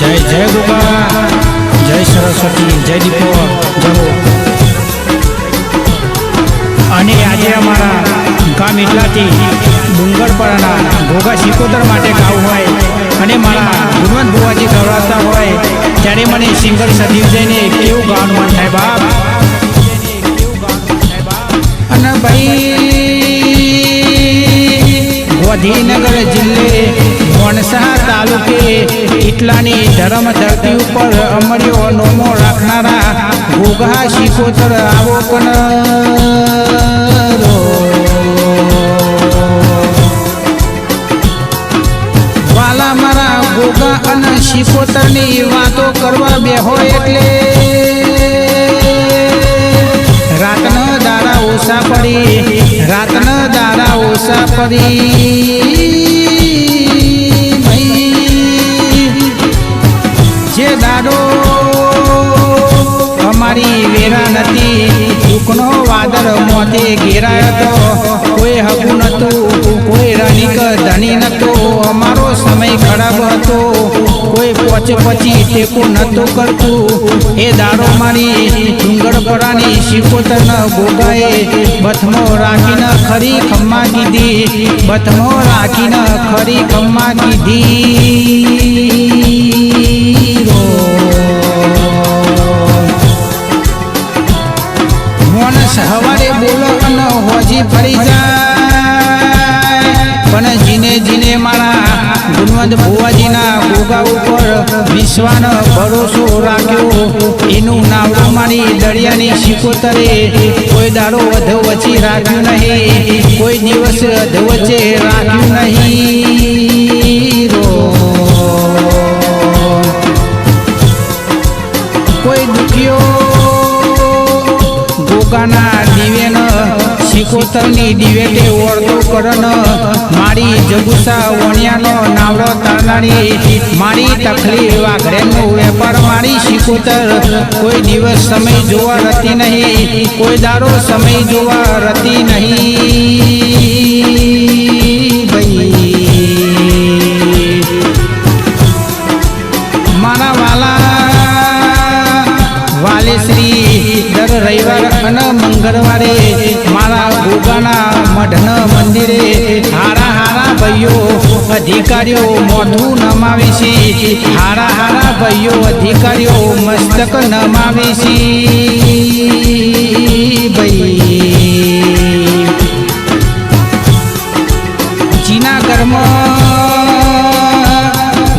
जय जय गोगा, जय सरस्वती, जय दीपो जय। અને આજે અમારા ગામ એટલાથી ડુંગરપરાના ઘોઘા સિકોતર માટે ગાવું હોય અને મારા ગુણવંત બુવાજી ગવડાવતા હોય ત્યારે મને સિંગર સદીવજયને કેવું ગાવાનું મન થાય બાપ। અને ભાઈ ગાંધીનગર જિલ્લે મોણસા તાલુકે એટલાની ધર્મ ધરતી ઉપર અમર્યો નોમો રાખનારા ઘોઘા સિકોતર આવો કનરો વાલા મારા ઘોઘા અને સિકોતરની વાતો કરવા બેહો એટલે રાતના દાડા ઓછા પડી, રાતના દાડા ઓછા પડી। જે દાડો અમારી વેરા નથી, દુઃખનો વાદળ મોતે ઘેરાયો તો કોઈ હગું નતું, કોઈ રણિક ધણી નતો, અમારો સમય ખરાબ હતો, કોઈ પછી ટેકો નતો કરતું। એ દાડો મારી ડુંગરપરાની સિકોતરના ઘોઘાએ બથમો રાખીને ખરી ખમ્મા કીધી, બથમો રાખીને ખરી ખમ્મા કીધી। સવારે બોલો અને હોજી ફરી જાય, પણ જીને જીને મારા ગુણવંત ભુવાજીના ઘોઘા ઉપર વિશ્વાસ ભરોસો રાખ્યો એનું નાવડું મારી દરિયાની સિકોતરે કોઈ દાડો અધવચ્ચે રાખ્યું નહીં, કોઈ દિવસ અધવચ્ચે રાખ્યું નહીં। કોઈ દુખ્યો ઘોઘાના દિવેન સિકોતરની દિવેટે ઓળતો કરન મારી જગુસા વણિયાનો નાવડો તારનારી મારી તકલી વાઘરેનો વેપાર મારી સિકોતર કોઈ દિવસ સમય જોવા રહેતી નહીં, કોઈ દાડો સમય જોવા રહેતી નહીં ભાઈ। મારા વાલા વાલેશ્રી દર રવિવાર અને મંગળવારે મારા ઘોઘાના મઢના મંદિરે હારા હારા ભાઈઓ અધિકારીઓ મોઢું નમાવે છે, હારા હારા ભાઈઓ અધિકારીઓ મસ્તક નમાવે છે ભાઈ। જીના ઘરમાં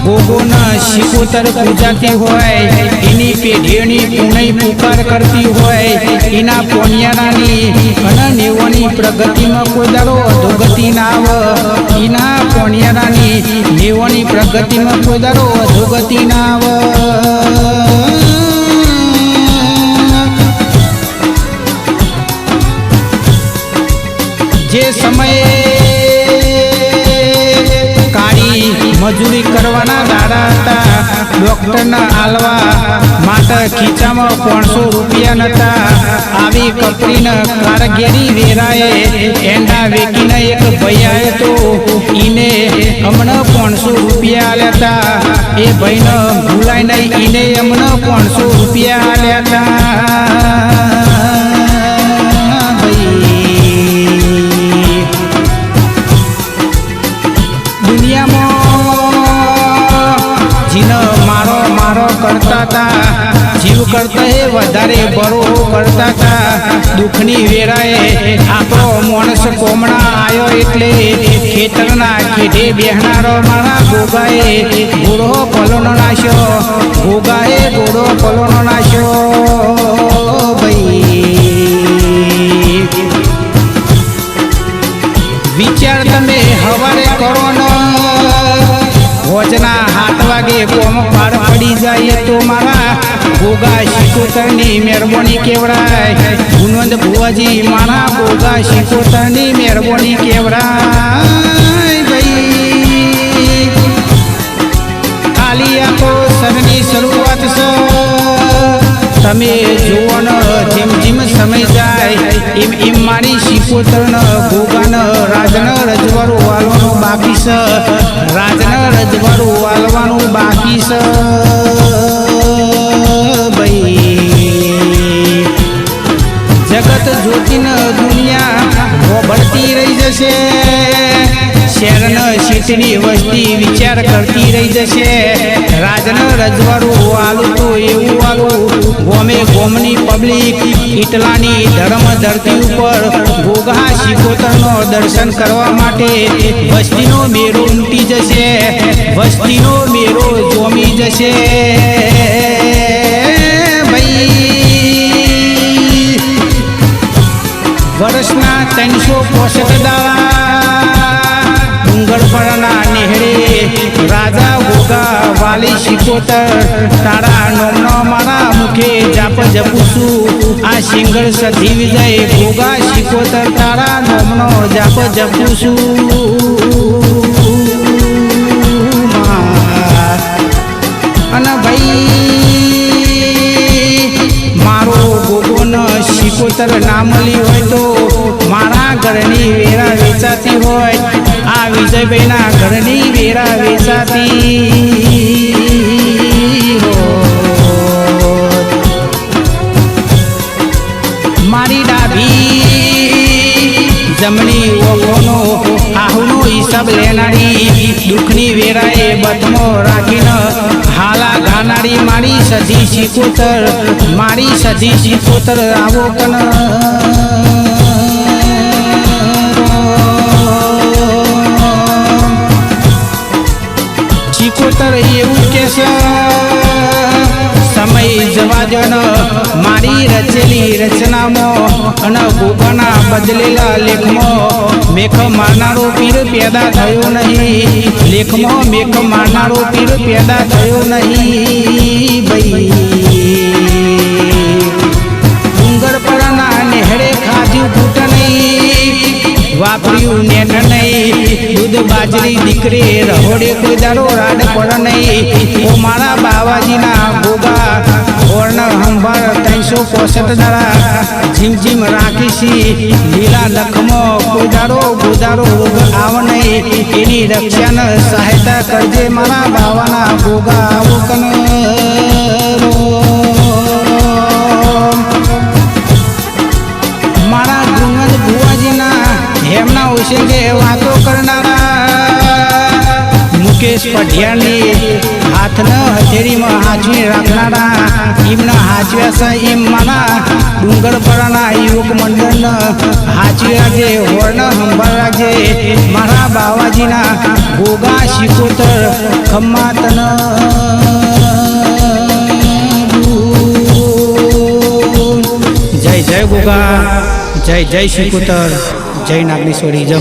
ઘોઘોના સિકોતર પૂજાતી હોય, એની પેઢીઓની પુનઈ પુકાર કરતી હોય, એના પોનિયારાની અને નેવોની પ્રગતિમાં કોઈ દાડો અધોગતિ ના આવે, એના પોનિયારાની નેવોની પ્રગતિમાં કોઈ દાડો અધોગતિ ના આવે। જે સમયે મજૂરી કરવાના દાડા હતા, ડોક્ટરના આલવા માટે ખીચામાં 500 રૂપિયા નતા, આવી કપડીને કારગેરી વેરાએ એંડા વેકીને એક ભાઈ આવ્યો તો ઈને અમને 500 રૂપિયા આલ્યા હતા, એ ભાઈને ભૂલાય નહીં, ઈને અમને 500 રૂપિયા આલ્યા હતા ભાઈ। દુનિયામાં મારો મારો કરતા હતા, જીવ કરતા એ વધારે બરો કરતા હતા, દુઃખની વેરાએ આપણો માણસ કોમણા આવ્યો એટલે ખેતરના ખેડે બેહનારો મારા ઘોઘાએ ઘોડો પલોનો નાશ્યો, ઘોઘાએ ઘોડો પલોનો નાશ્યો ભાઈ। વિચાર તમે હવારે કરો ને હોજના 7 વાગે કોમ પાર પડી જાય તો મારા ઘોઘા સિકોતરની મહેરબાની કેવડાય, ગુણવંત ભુવાજી મારા ઘોઘા સિકોતરની મહેરબાની કેવડાય ભાઈ। ખાલી આખો સરની શરૂઆત છે, તમે જુઓ ને જેમ જેમ સમય જાય એમ મારી સિકોતર ઘોઘાને રાજન રજવાડું વાળવાનું બાકી છે, રાજન રજવાડું રજવાડું વાલવાનું બાકી છે ભાઈ. જગત જોતીન દુનિયા ભળતી રહી જશે. શહેરન સીટની વસ્તી વિચાર કરતી રહી જશે. રાજન રજવાડું આલું તો એવું આલું ગોમે ગોમની પબ્લિક ઈટલાની ધર્મ ધરતી ઉપર ઘોઘા શિકોતરનો દર્શન કરવા માટે વસ્તીનો મેરો ઉમટી જશે. વસ્તીનો મેરો જોમી જશે ભાઈ. વર્ષના 365 દાડા ડુંગર પરના નેહડે રાજા ઘોઘા વાલી શિકોતર તારા નોમનો મારા મુખે જાપ જપું છું. આ સિંગર સધી વિજય ઘોઘા શિકોતર તારા નોમનો જાપ જપું છું. અને ભાઈ મારો ગોગોનો શિકોતર ના મળી હોય તો મારા ઘરની વેરા વેચાતી હોય. આ વિજયભાઈના ઘરની વેરા વેચાતી મારી ડાભી જમણી ઓખોનો આહુનો હિસાબ લેનારી દુઃખની વેરાએ બદમો રાખીને હાલા ગાનારી મારી સધી શિકોતર મારી સધી શિકોતર આવો કન શિકોતર એવું કે છે સમય જવા દો ને મારી રચેલી રચનામાં અને ગોગાના બદલેલા લેખમાં મેખ મારનારો પીર પેદા થયો નહીં. લેખમાં મેખ મારનારો પીર પેદા થયો નહીં ભાઈ. ડુંગર પરના નેહડે ખાધ્યું ફૂટ નહીં વાપર્યું નેટ નહીં. દૂધ બાજરી દીકરી રહોડે કોઈ દાડો રાડ પડ નહીં. ઓ મારા બાવાજીના ગોગા ઓર્ણ હંભાર 365 દાડા જીમ જીમ રાખીશી. લીલા લખમાં કોઈ દાડો ગોદારો રોગ આવ નહીં. એની રક્ષાને સહાયતા કરજે મારા બાવાના ગોગા આવો કન મારા ડુંગર ભુવાજીના એમના વિશે જે વાતો કરનારા મુકેશ પઢિયાની હાથના હથેળીમાં હાચવી રાખનારા એમના હાચવ્યા છે. એમ મારા ડુંગર પરના યુવક મંડળને હાચવી રાખજે હોર્ન સંભાળ રાખજે મારા બાવાજીના ગોગા શિકોતર ખમ્મા તન જય જય ગોગા જય જય શિકોતર જય નાગેશ્વરી જય.